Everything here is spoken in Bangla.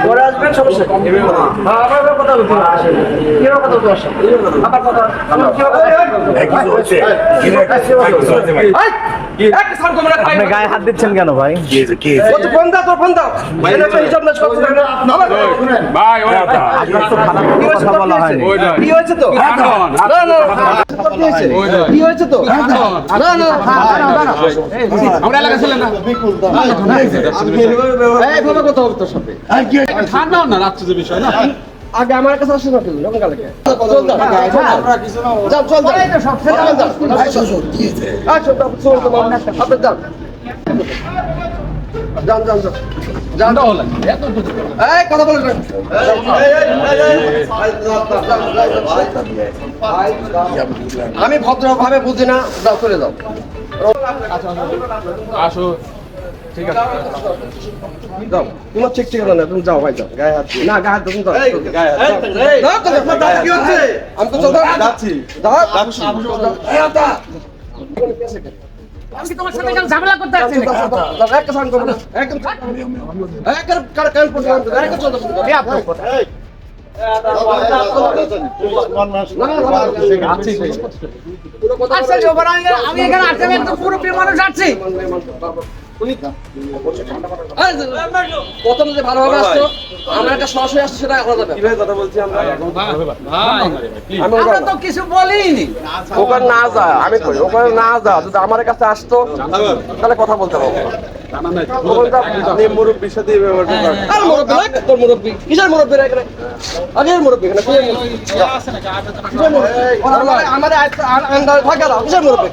ঘরে আসবেন সমস্যা আমার কথা বলতে কিভাবে কথা বলতে আমার কথা আপনি গায়ে হাত দিচ্ছেন কেন ভাই? ফোন দাও তোর ফোন দাও হিসাব নাচ করতে ভাই আপনার তো খারাপ কোনো কথা বলা হয়নি। কি হয়েছে তো কি হয়েছে তো আমরা এলাকা ছিলেন না এইভাবে কথা বলতো সাথে ঠান্ডা না রাত্রে যে বিষয় না আগে আমার কাছে আসুন না কেন কালকে চল যাও যাও চল যাও এই তো সব ছেড়ে যাও আচ্ছা চল তো আপনি যান যান যান যান ঠান্ডা হলো এত এই কথা বলেন না আমি ভদ্রভাবে বুঝি না যাও চলে যাও আসো ঠিক আছে যাও তোমার ঠিক ঠিক না তুমি যাও ভাই যাও গায়ে হাত না গায়ে হাত তুমি যাও গায়ে হাত কি হচ্ছে আমি তো চল যাচ্ছি যাচ্ছি এই আতা আমি তোমার সাথে কেন ঝামেলা করতে আসছি না? এক কাজ করব না একদম এক কান পর্যন্ত এক চল এই আপনার কথা। আচ্ছা, জোবার আমি এখানে আসতে একদম পুরো মানুষ আসছি। প্রথম যে ভালোভাবে আসতো আমরা একটা সরাসরি আসছি সেটা আলাদা ব্যাপার। কিভাবে কথা বলছি আমরা আমরা তো কিছু বলিনি। ওখানে না যা আমি কই ওখানে না যা যদি আমার কাছে আসতো তাহলে কথা বলতে পারবো মুরব্বীর সাথে তোর মুরব্বী কিসের মুরব্বী রে এখানে আগের মুরব্বী এখানে আমার আন্ডারে থাকা দাও কিসের মুরব্বী